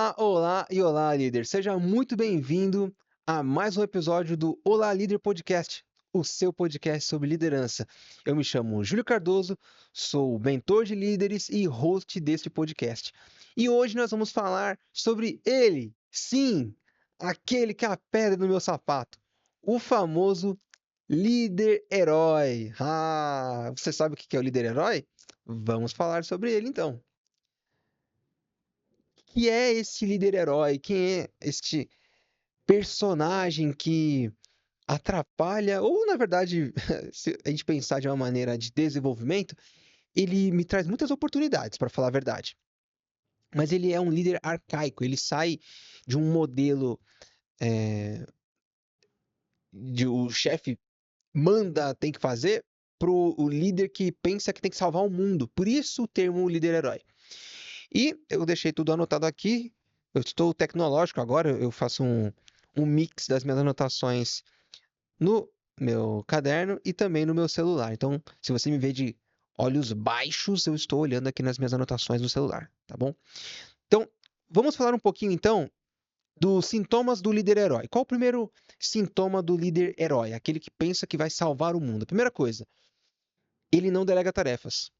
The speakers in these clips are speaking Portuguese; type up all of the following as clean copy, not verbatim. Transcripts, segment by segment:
Olá, olá e olá, líder. Seja muito bem-vindo a mais um episódio do Olá Líder Podcast, o seu podcast sobre liderança. Eu me chamo Júlio Cardoso, sou mentor de líderes e host deste podcast. E hoje nós vamos falar sobre ele, sim, aquele que é a pedra no meu sapato, o famoso líder herói. Ah, você sabe o que é o líder herói? Vamos falar sobre ele então. Que é esse líder herói? Quem é este personagem que atrapalha, ou na verdade, se a gente pensar de uma maneira de desenvolvimento, ele me traz muitas oportunidades, para falar a verdade. Mas ele é um líder arcaico, ele sai de um modelo de o chefe manda, tem que fazer, pro o líder que pensa que tem que salvar o mundo. Por isso o termo líder herói. E eu deixei tudo anotado aqui. Eu estou tecnológico agora, eu faço um mix das minhas anotações no meu caderno e também no meu celular. Então, se você me vê de olhos baixos, eu estou olhando aqui nas minhas anotações no celular, tá bom? Então, vamos falar um pouquinho então dos sintomas do líder herói. Qual o primeiro sintoma do líder herói? Aquele que pensa que vai salvar o mundo. A primeira coisa, ele não delega tarefas.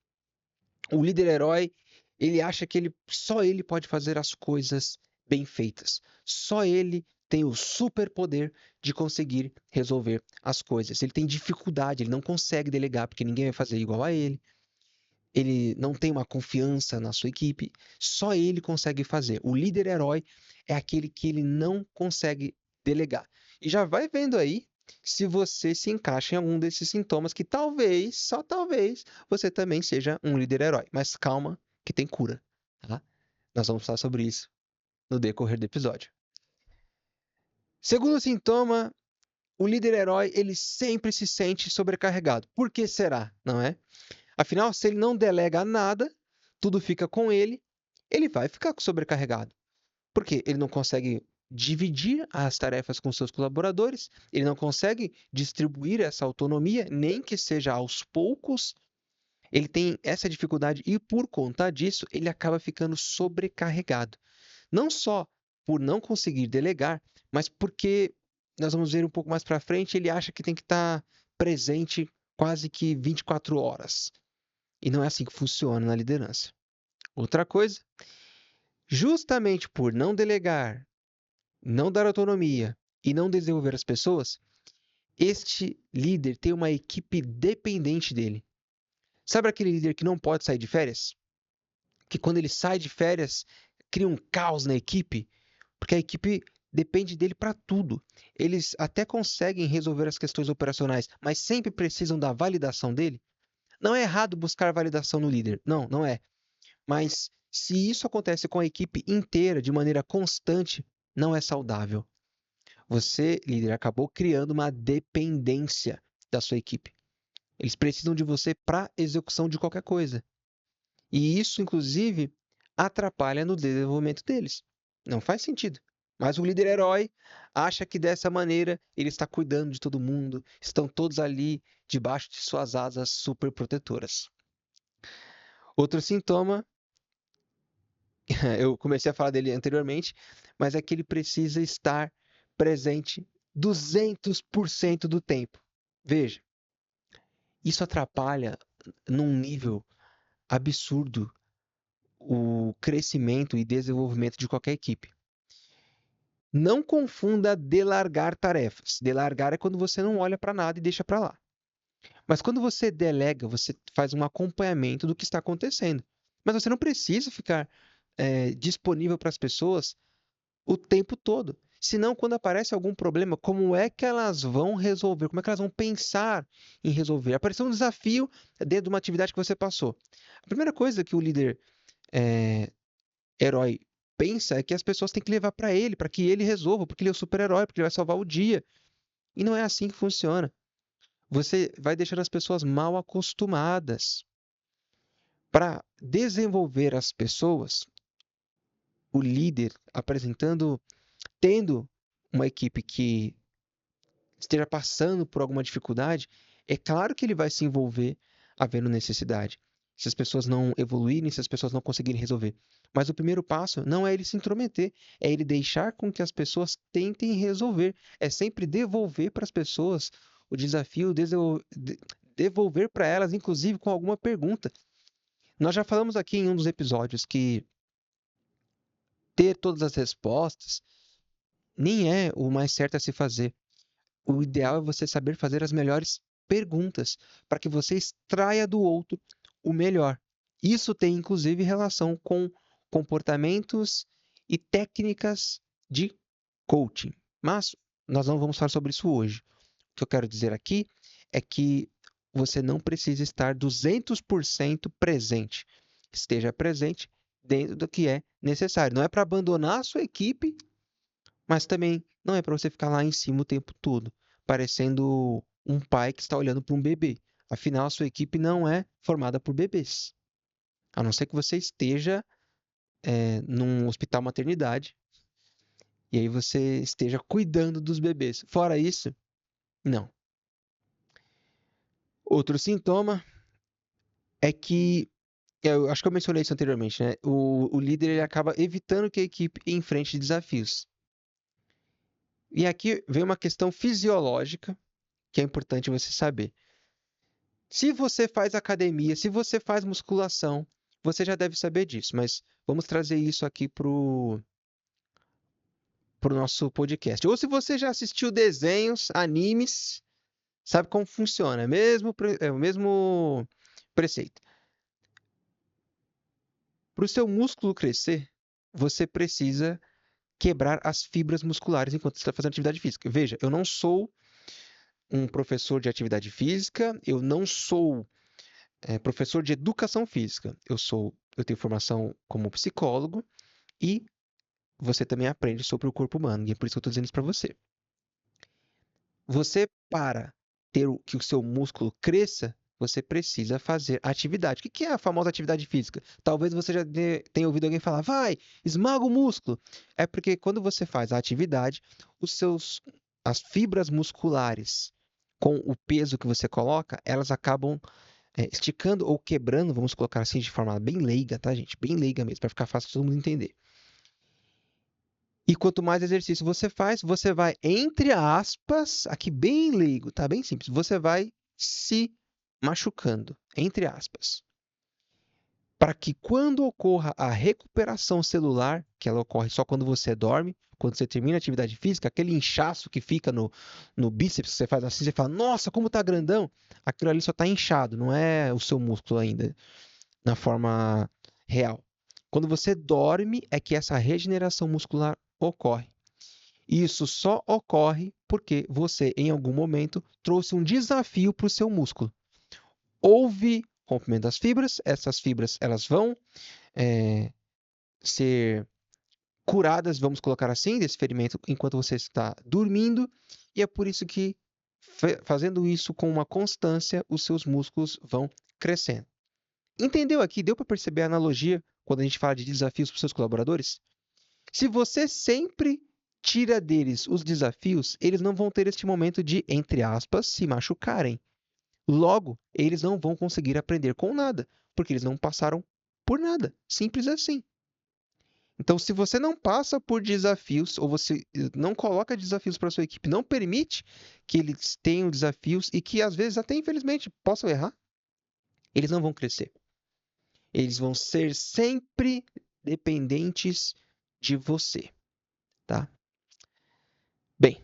O líder herói, ele acha que só ele pode fazer as coisas bem feitas. Só ele tem o superpoder de conseguir resolver as coisas. Ele tem dificuldade, ele não consegue delegar porque ninguém vai fazer igual a ele. Ele não tem uma confiança na sua equipe. Só ele consegue fazer. O líder herói é aquele que ele não consegue delegar. E já vai vendo aí se você se encaixa em algum desses sintomas que talvez, só talvez, você também seja um líder herói. Mas calma, que tem cura, tá? Nós vamos falar sobre isso no decorrer do episódio. Segundo sintoma, o líder herói, ele sempre se sente sobrecarregado. Por que será, não é? Afinal, se ele não delega nada, tudo fica com ele, ele vai ficar sobrecarregado. Porque ele não consegue dividir as tarefas com seus colaboradores, ele não consegue distribuir essa autonomia, nem que seja aos poucos. Ele tem essa dificuldade e, por conta disso, ele acaba ficando sobrecarregado. Não só por não conseguir delegar, mas porque nós vamos ver um pouco mais para frente, ele acha que tem que estar presente quase que 24 horas. E não é assim que funciona na liderança. Outra coisa, justamente por não delegar, não dar autonomia e não desenvolver as pessoas, este líder tem uma equipe dependente dele. Sabe aquele líder que não pode sair de férias? Que quando ele sai de férias, cria um caos na equipe, porque a equipe depende dele para tudo. Eles até conseguem resolver as questões operacionais, mas sempre precisam da validação dele. Não é errado buscar validação no líder, não, não é. Mas se isso acontece com a equipe inteira de maneira constante, não é saudável. Você, líder, acabou criando uma dependência da sua equipe. Eles precisam de você para execução de qualquer coisa. E isso, inclusive, atrapalha no desenvolvimento deles. Não faz sentido. Mas o líder herói acha que dessa maneira ele está cuidando de todo mundo, estão todos ali debaixo de suas asas super protetoras. Outro sintoma, eu comecei a falar dele anteriormente, mas é que ele precisa estar presente 200% do tempo. Veja, isso atrapalha num nível absurdo o crescimento e desenvolvimento de qualquer equipe. Não confunda delargar tarefas. Delargar é quando você não olha para nada e deixa para lá. Mas quando você delega, você faz um acompanhamento do que está acontecendo. Mas você não precisa ficar disponível para as pessoas o tempo todo. Senão, quando aparece algum problema, como é que elas vão resolver? Como é que elas vão pensar em resolver? Apareceu um desafio dentro de uma atividade que você passou. A primeira coisa que o líder é, herói pensa é que as pessoas têm que levar para ele, para que ele resolva, porque ele é o super-herói, porque ele vai salvar o dia. E não é assim que funciona. Você vai deixando as pessoas mal acostumadas. Para desenvolver as pessoas, o líder apresentando, tendo uma equipe que esteja passando por alguma dificuldade, é claro que ele vai se envolver havendo necessidade. se as pessoas não evoluírem, se as pessoas não conseguirem resolver. Mas o primeiro passo não é ele se intrometer, é ele deixar com que as pessoas tentem resolver. É sempre devolver para as pessoas o desafio, devolver para elas, inclusive com alguma pergunta. Nós já falamos aqui em um dos episódios que ter todas as respostas nem é o mais certo a se fazer. O ideal é você saber fazer as melhores perguntas para que você extraia do outro o melhor. Isso tem inclusive relação com comportamentos e técnicas de coaching. Mas nós não vamos falar sobre isso hoje. O que eu quero dizer aqui é que você não precisa estar 200% presente. Esteja presente dentro do que é necessário. Não é para abandonar a sua equipe, mas também não é para você ficar lá em cima o tempo todo, parecendo um pai que está olhando para um bebê. Afinal, a sua equipe não é formada por bebês. A não ser que você esteja num hospital maternidade e aí você esteja cuidando dos bebês. Fora isso, não. Outro sintoma é que, eu acho que eu mencionei isso anteriormente, né? O líder ele acaba evitando que a equipe enfrente desafios. E aqui vem uma questão fisiológica que é importante você saber. Se você faz academia, se você faz musculação, você já deve saber disso, mas vamos trazer isso aqui para o nosso podcast. Ou se você já assistiu desenhos, animes, sabe como funciona, é o mesmo preceito. Para o seu músculo crescer, você precisa quebrar as fibras musculares enquanto você está fazendo atividade física. Veja, eu não sou um professor de atividade física, eu não sou professor de educação física. Eu tenho formação como psicólogo e você também aprende sobre o corpo humano. E é por isso que eu estou dizendo isso para você. Você, para que o seu músculo cresça, você precisa fazer atividade. O que é a famosa atividade física? Talvez você já tenha ouvido alguém falar, vai, esmaga o músculo. É porque quando você faz a atividade, as fibras musculares, com o peso que você coloca, elas acabam esticando ou quebrando, vamos colocar assim de forma bem leiga, tá, gente? Bem leiga mesmo, para ficar fácil de todo mundo entender. E quanto mais exercício você faz, você vai, entre aspas, aqui bem leigo, tá? Bem simples. Você vai se machucando, entre aspas. Para que quando ocorra a recuperação celular, que ela ocorre só quando você dorme, quando você termina a atividade física, aquele inchaço que fica no bíceps, que você faz assim, você fala, nossa, como tá grandão, aquilo ali só tá inchado, não é o seu músculo ainda, na forma real. Quando você dorme, é que essa regeneração muscular ocorre. Isso só ocorre porque você, em algum momento, trouxe um desafio para o seu músculo. Houve rompimento das fibras, essas fibras elas vão ser curadas, vamos colocar assim, desse ferimento enquanto você está dormindo, e é por isso que, fazendo isso com uma constância, os seus músculos vão crescendo. Entendeu aqui? Deu para perceber a analogia quando a gente fala de desafios para os seus colaboradores? Se você sempre tira deles os desafios, eles não vão ter este momento de, entre aspas, se machucarem. Logo, eles não vão conseguir aprender com nada, porque eles não passaram por nada. Simples assim. Então, se você não passa por desafios, ou você não coloca desafios para a sua equipe, não permite que eles tenham desafios e que, às vezes, até infelizmente, possam errar, eles não vão crescer. Eles vão ser sempre dependentes de você, tá? Bem,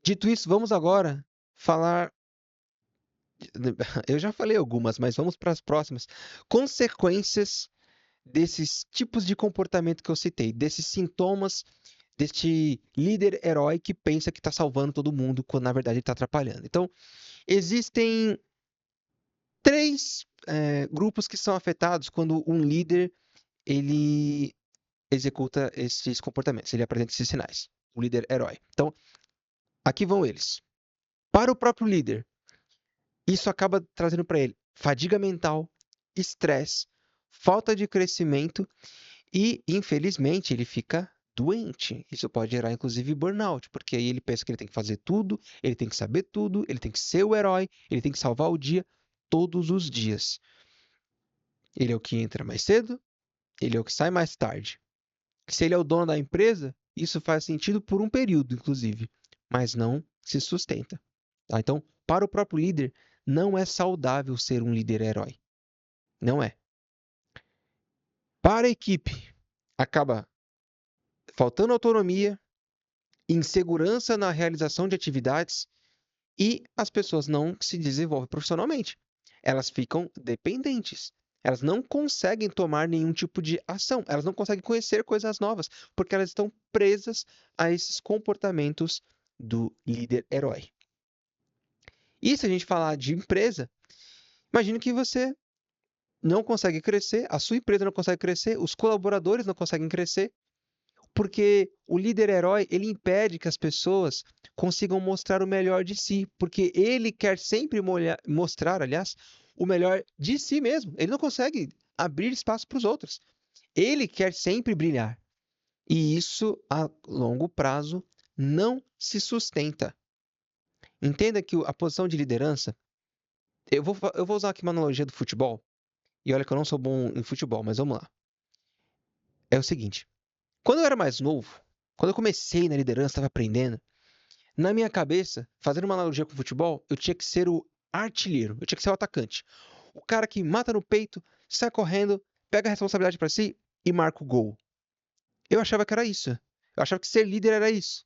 dito isso, vamos agora falar. Eu já falei algumas, mas vamos para as próximas. Consequências desses tipos de comportamento que eu citei, desses sintomas deste líder herói que pensa que está salvando todo mundo, quando na verdade ele está atrapalhando. Então, existem três grupos que são afetados quando um líder ele executa esses comportamentos, ele apresenta esses sinais. O líder herói. Então, aqui vão eles. Para o próprio líder, isso acaba trazendo para ele fadiga mental, estresse, falta de crescimento e, infelizmente, ele fica doente. Isso pode gerar, inclusive, burnout, porque aí ele pensa que ele tem que fazer tudo, ele tem que saber tudo, ele tem que ser o herói, ele tem que salvar o dia todos os dias. Ele é o que entra mais cedo, ele é o que sai mais tarde. Se ele é o dono da empresa, isso faz sentido por um período, inclusive, mas não se sustenta. Tá? Então, para o próprio líder, não é saudável ser um líder herói. Não é. Para a equipe, acaba faltando autonomia, insegurança na realização de atividades e as pessoas não se desenvolvem profissionalmente. Elas ficam dependentes. Elas não conseguem tomar nenhum tipo de ação. Elas não conseguem conhecer coisas novas, porque elas estão presas a esses comportamentos do líder herói. E se a gente falar de empresa, imagine que você não consegue crescer, a sua empresa não consegue crescer, os colaboradores não conseguem crescer, porque o líder herói, ele impede que as pessoas consigam mostrar o melhor de si, porque ele quer sempre mostrar, aliás, o melhor de si mesmo. Ele não consegue abrir espaço para os outros. Ele quer sempre brilhar. E isso, a longo prazo, não se sustenta. Entenda que a posição de liderança, eu vou usar aqui uma analogia do futebol, e olha que eu não sou bom em futebol, mas vamos lá. É o seguinte, quando eu era mais novo, quando eu comecei na liderança, estava aprendendo, na minha cabeça, fazendo uma analogia com o futebol, eu tinha que ser o artilheiro, eu tinha que ser o atacante. O cara que mata no peito, sai correndo, pega a responsabilidade para si e marca o gol. Eu achava que era isso. Eu achava que ser líder era isso.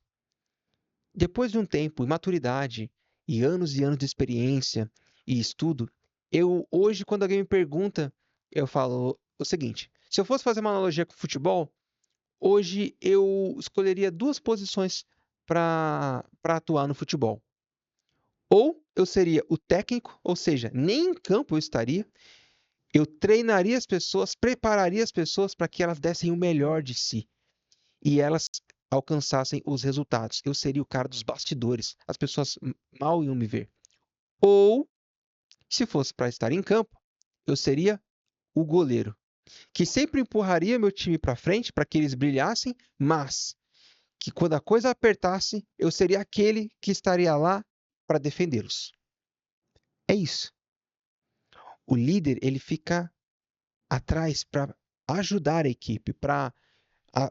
Depois de um tempo, e maturidade, e anos de experiência e estudo, eu hoje, quando alguém me pergunta, eu falo o seguinte: se eu fosse fazer uma analogia com o futebol, hoje eu escolheria duas posições para atuar no futebol. Ou eu seria o técnico, ou seja, nem em campo eu estaria, eu treinaria as pessoas, prepararia as pessoas para que elas dessem o melhor de si e elas alcançassem os resultados. Eu seria o cara dos bastidores, as pessoas mal iam me ver. Ou, se fosse para estar em campo, eu seria o goleiro, que sempre empurraria meu time para frente para que eles brilhassem, mas que quando a coisa apertasse, eu seria aquele que estaria lá para defendê-los. É isso. O líder, ele fica atrás para ajudar a equipe, para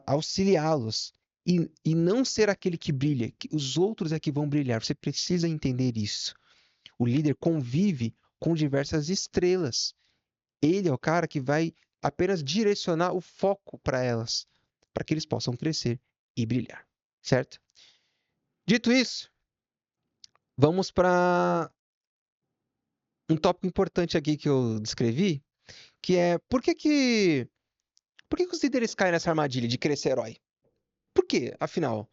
auxiliá-los e não ser aquele que brilha, que os outros é que vão brilhar. Você precisa entender isso. O líder convive com diversas estrelas. Ele é o cara que vai apenas direcionar o foco para elas, para que eles possam crescer e brilhar, certo? Dito isso, vamos para um tópico importante aqui que eu descrevi, que é por que os líderes caem nessa armadilha de querer ser herói? Por quê, afinal?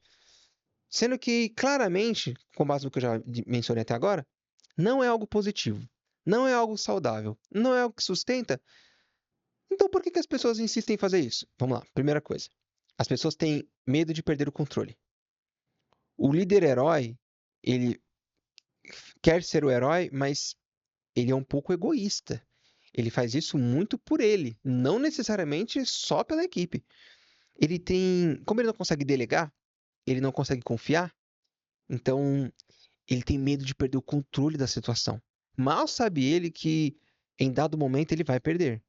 Sendo que, claramente, com base no que eu já mencionei até agora, não é algo positivo, não é algo saudável, não é algo que sustenta. Então, por que as pessoas insistem em fazer isso? Vamos lá, primeira coisa. As pessoas têm medo de perder o controle. O líder herói, ele quer ser o herói, mas ele é um pouco egoísta. Ele faz isso muito por ele, não necessariamente só pela equipe. Ele tem, como ele não consegue delegar, ele não consegue confiar, então ele tem medo de perder o controle da situação. Mal sabe ele que em dado momento ele vai perder,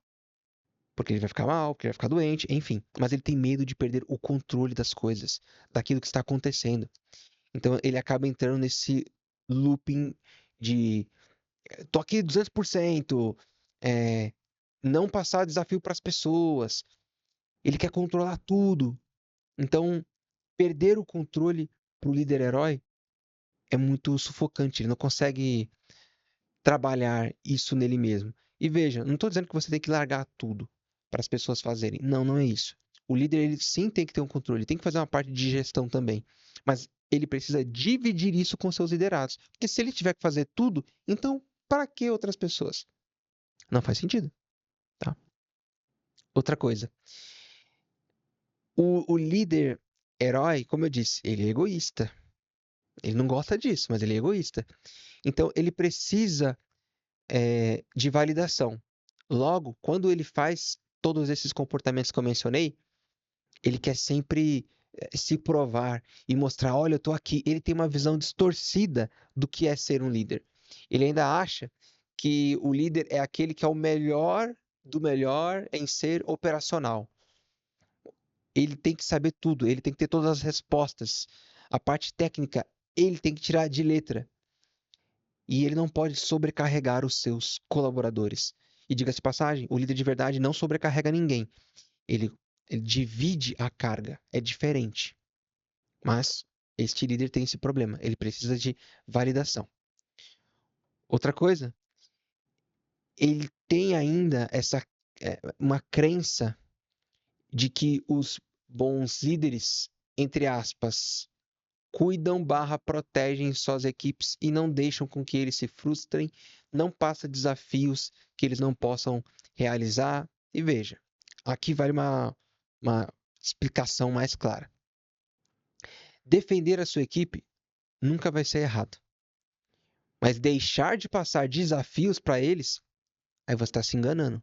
porque ele vai ficar mal, porque ele vai ficar doente, enfim. Mas ele tem medo de perder o controle das coisas, daquilo que está acontecendo. Então ele acaba entrando nesse looping de tô aqui 200%, é, não passar desafio para as pessoas. Ele quer controlar tudo. Então, perder o controle para o líder herói é muito sufocante. Ele não consegue trabalhar isso nele mesmo. E veja, não estou dizendo que você tem que largar tudo para as pessoas fazerem. Não, não é isso. O líder, ele sim tem que ter um controle, ele tem que fazer uma parte de gestão também. Mas ele precisa dividir isso com seus liderados. Porque se ele tiver que fazer tudo, então para que outras pessoas? Não faz sentido, tá? Outra coisa. O líder herói, como eu disse, ele é egoísta. Ele não gosta disso, mas ele é egoísta. Então, ele precisa de validação. Logo, quando ele faz todos esses comportamentos que eu mencionei, ele quer sempre se provar e mostrar, olha, eu estou aqui. Ele tem uma visão distorcida do que é ser um líder. Ele ainda acha que o líder é aquele que é o melhor do melhor em ser operacional. Ele tem que saber tudo, ele tem que ter todas as respostas. A parte técnica, ele tem que tirar de letra. E ele não pode sobrecarregar os seus colaboradores. E diga-se de passagem, o líder de verdade não sobrecarrega ninguém. Ele, ele divide a carga. É diferente. Mas este líder tem esse problema. Ele precisa de validação. Outra coisa, ele tem ainda uma crença de que os bons líderes, entre aspas, cuidam barra protegem suas equipes e não deixam com que eles se frustrem, não passa desafios que eles não possam realizar. E veja, aqui vale uma explicação mais clara. Defender a sua equipe nunca vai ser errado. Mas deixar de passar desafios para eles, aí você está se enganando.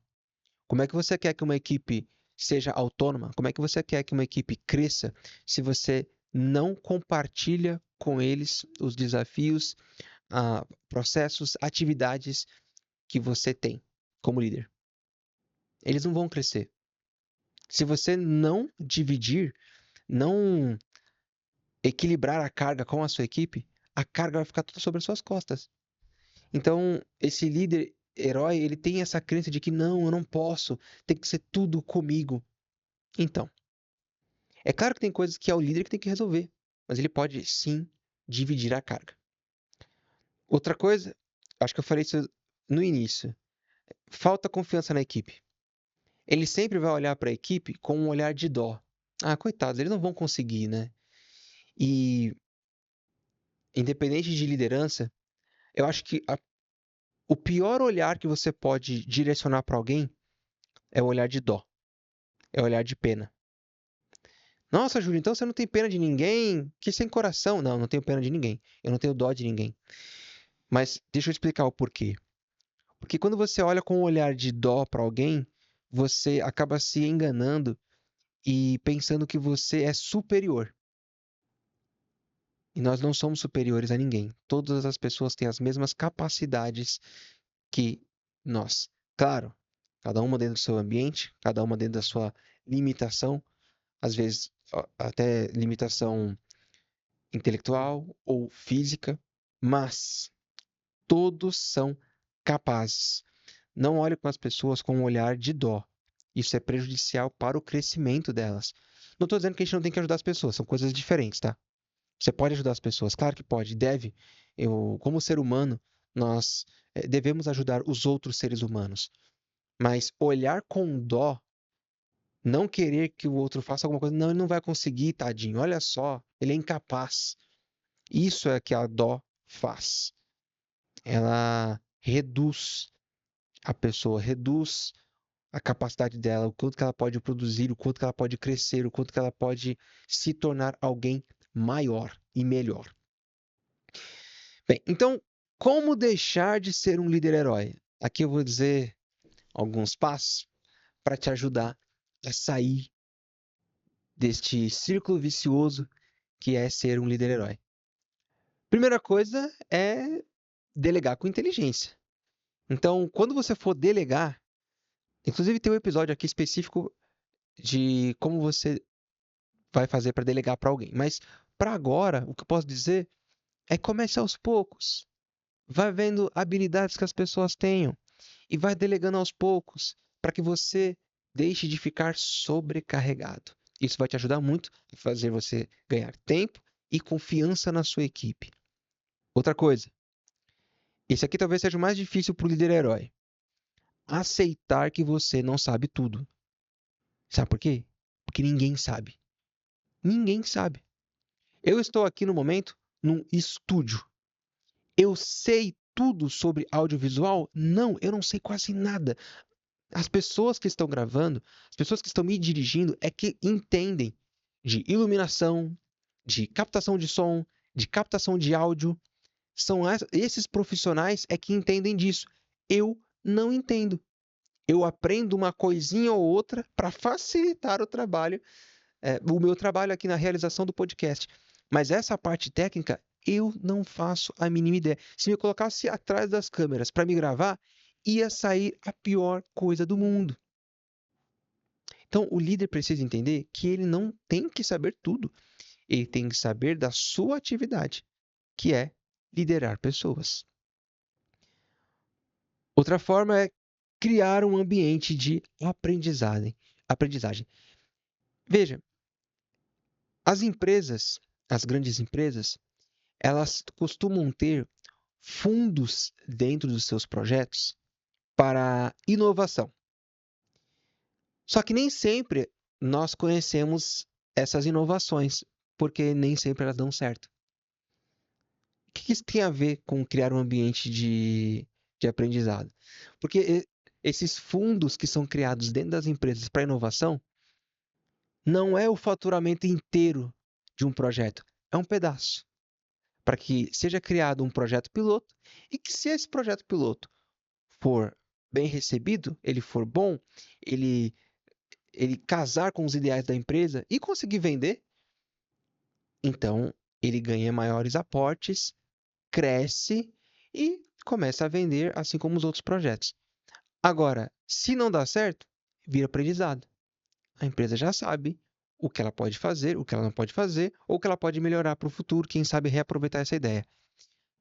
Como é que você quer que uma equipe seja autônoma? Como é que você quer que uma equipe cresça se você não compartilha com eles os desafios, processos, atividades que você tem como líder? Eles não vão crescer. Se você não dividir, não equilibrar a carga com a sua equipe, a carga vai ficar toda sobre as suas costas. Então, esse líder herói, ele tem essa crença de que não, eu não posso, tem que ser tudo comigo. Então, é claro que tem coisas que é o líder que tem que resolver, mas ele pode sim dividir a carga. Outra coisa, acho que eu falei isso no início, falta confiança na equipe. Ele sempre vai olhar para a equipe com um olhar de dó. Ah, coitados, eles não vão conseguir, né? E, independente de liderança, eu acho que o pior olhar que você pode direcionar para alguém é o olhar de dó, é o olhar de pena. Nossa, Júlio, então você não tem pena de ninguém? Que sem coração. Não, não tenho pena de ninguém. Eu não tenho dó de ninguém. Mas deixa eu explicar o porquê. Porque quando você olha com um olhar de dó para alguém, você acaba se enganando e pensando que você é superior. E nós não somos superiores a ninguém. Todas as pessoas têm as mesmas capacidades que nós. Claro, cada uma dentro do seu ambiente, cada uma dentro da sua limitação, às vezes até limitação intelectual ou física, mas todos são capazes. Não olhe para as pessoas com um olhar de dó. Isso é prejudicial para o crescimento delas. Não estou dizendo que a gente não tem que ajudar as pessoas, são coisas diferentes, tá? Você pode ajudar as pessoas, claro que pode, deve. Como ser humano, nós devemos ajudar os outros seres humanos. Mas olhar com dó, não querer que o outro faça alguma coisa, não, ele não vai conseguir, tadinho, olha só, ele é incapaz. Isso é que a dó faz. Ela reduz a pessoa, reduz a capacidade dela, o quanto que ela pode produzir, o quanto que ela pode crescer, o quanto que ela pode se tornar alguém maior e melhor. Bem, então, como deixar de ser um líder herói? Aqui eu vou dizer alguns passos para te ajudar a sair deste círculo vicioso que é ser um líder herói. Primeira coisa é delegar com inteligência. Então, quando você for delegar, inclusive tem um episódio aqui específico de como você vai fazer para delegar para alguém. Mas para agora, o que eu posso dizer é comece aos poucos. Vai vendo habilidades que as pessoas tenham e vai delegando aos poucos para que você deixe de ficar sobrecarregado. Isso vai te ajudar muito a fazer você ganhar tempo e confiança na sua equipe. Outra coisa, esse aqui talvez seja o mais difícil para o líder herói. Aceitar que você não sabe tudo. Sabe por quê? Porque ninguém sabe. Ninguém sabe. Eu estou aqui no momento num estúdio. Eu sei tudo sobre audiovisual? Não, eu não sei quase nada. As pessoas que estão gravando, as pessoas que estão me dirigindo, é que entendem de iluminação, de captação de som, de captação de áudio. São esses profissionais é que entendem disso. Eu não entendo. Eu aprendo uma coisinha ou outra para facilitar o meu trabalho aqui na realização do podcast. Mas essa parte técnica eu não faço a mínima ideia. Se me colocasse atrás das câmeras para me gravar, ia sair a pior coisa do mundo. Então, o líder precisa entender que ele não tem que saber tudo. Ele tem que saber da sua atividade, que é liderar pessoas. Outra forma é criar um ambiente de aprendizagem. Veja, as empresas, as grandes empresas, elas costumam ter fundos dentro dos seus projetos para inovação. Só que nem sempre nós conhecemos essas inovações, porque nem sempre elas dão certo. O que isso tem a ver com criar um ambiente de aprendizado? Porque esses fundos que são criados dentro das empresas para inovação não é o faturamento inteiro de um projeto, é um pedaço. Para que seja criado um projeto piloto e que, se esse projeto piloto for bem recebido, ele for bom, ele, ele casar com os ideais da empresa e conseguir vender, então ele ganha maiores aportes, cresce e começa a vender, assim como os outros projetos. Agora, se não dá certo, vira aprendizado. A empresa já sabe o que ela pode fazer, o que ela não pode fazer, ou o que ela pode melhorar para o futuro, quem sabe reaproveitar essa ideia.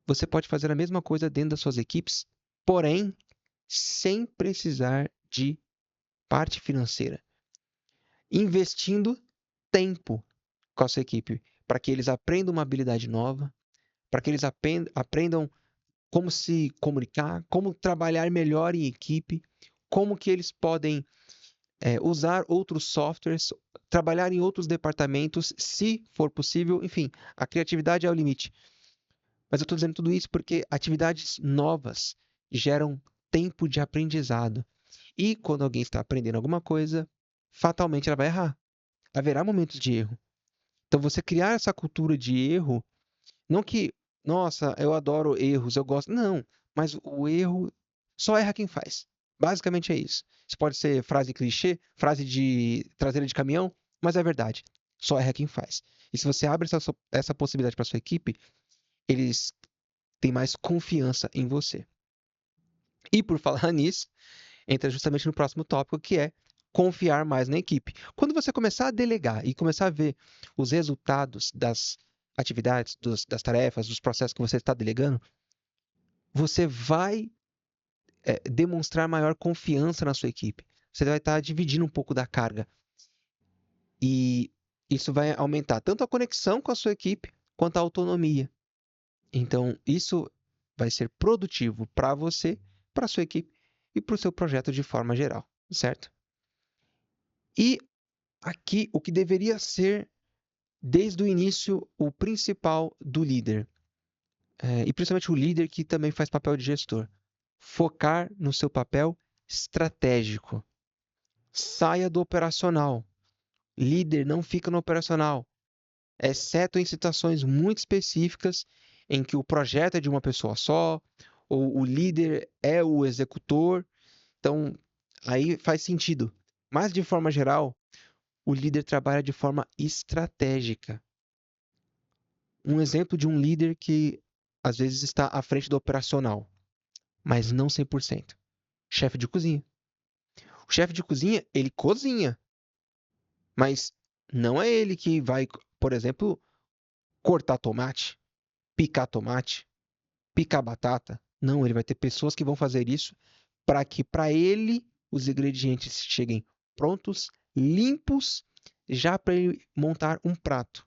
Você pode fazer a mesma coisa dentro das suas equipes, porém, sem precisar de parte financeira. Investindo tempo com a sua equipe, para que eles aprendam uma habilidade nova, para que eles aprendam como se comunicar, como trabalhar melhor em equipe, como que eles podem usar outros softwares, trabalhar em outros departamentos, se for possível. Enfim, a criatividade é o limite. Mas eu estou dizendo tudo isso porque atividades novas geram tempo de aprendizado. E quando alguém está aprendendo alguma coisa, fatalmente ela vai errar. Haverá momentos de erro. Então, você criar essa cultura de erro, não que, nossa, eu adoro erros, eu gosto. Não, mas o erro só erra quem faz. Basicamente é isso. Isso pode ser frase clichê, frase de traseira de caminhão, mas é verdade. Só erra quem faz. E se você abre essa possibilidade para sua equipe, eles têm mais confiança em você. E por falar nisso, entra justamente no próximo tópico, que é confiar mais na equipe. Quando você começar a delegar e começar a ver os resultados das atividades, das tarefas, dos processos que você está delegando, você vai demonstrar maior confiança na sua equipe. Você vai estar dividindo um pouco da carga. E isso vai aumentar tanto a conexão com a sua equipe quanto a autonomia. Então, isso vai ser produtivo para você, para a sua equipe e para o seu projeto de forma geral, certo? E aqui o que deveria ser, desde o início, o principal do líder, e principalmente o líder que também faz papel de gestor: focar no seu papel estratégico. Saia do operacional. Líder não fica no operacional, exceto em situações muito específicas em que o projeto é de uma pessoa só, ou o líder é o executor. Então, aí faz sentido. Mas, de forma geral, o líder trabalha de forma estratégica. Um exemplo de um líder que às vezes está à frente do operacional, mas não 100%. Chefe de cozinha. O chefe de cozinha, ele cozinha, mas não é ele que vai, por exemplo, cortar tomate, picar batata. Não, ele vai ter pessoas que vão fazer isso para que para ele os ingredientes cheguem prontos, limpos, já para ele montar um prato.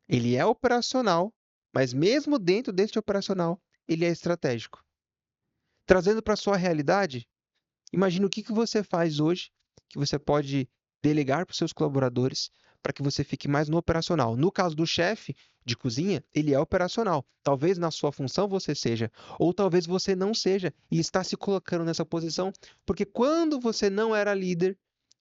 Ele é operacional, mas mesmo dentro deste operacional, ele é estratégico. Trazendo para a sua realidade, imagine o que você faz hoje que você pode delegar para os seus colaboradores para que você fique mais no operacional. No caso do chefe de cozinha, ele é operacional. Talvez na sua função você seja, ou talvez você não seja e está se colocando nessa posição porque quando você não era líder,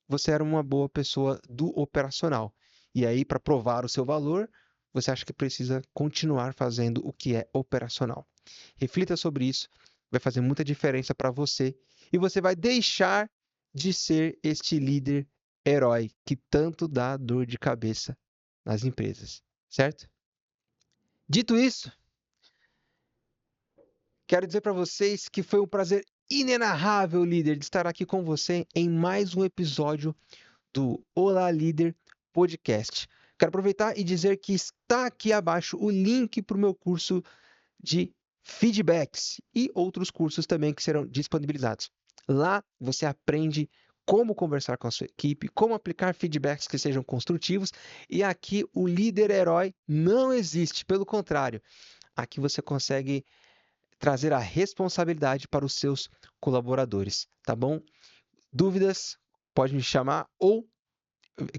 você era uma boa pessoa do operacional. E aí, para provar o seu valor, você acha que precisa continuar fazendo o que é operacional. Reflita sobre isso, vai fazer muita diferença para você e você vai deixar de ser este líder herói que tanto dá dor de cabeça nas empresas, certo? Dito isso, quero dizer para vocês que foi um prazer inenarrável, líder, de estar aqui com você em mais um episódio do Olá Líder Podcast. Quero aproveitar e dizer que está aqui abaixo o link para o meu curso de feedbacks e outros cursos também que serão disponibilizados. Lá você aprende como conversar com a sua equipe, como aplicar feedbacks que sejam construtivos, e aqui o líder herói não existe, pelo contrário, aqui você consegue trazer a responsabilidade para os seus colaboradores, tá bom? Dúvidas? Pode me chamar ou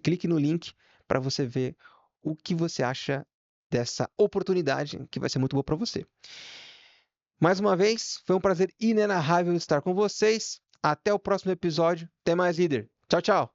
clique no link para você ver o que você acha dessa oportunidade que vai ser muito boa para você. Mais uma vez, foi um prazer inenarrável estar com vocês. Até o próximo episódio. Até mais, líder. Tchau, tchau.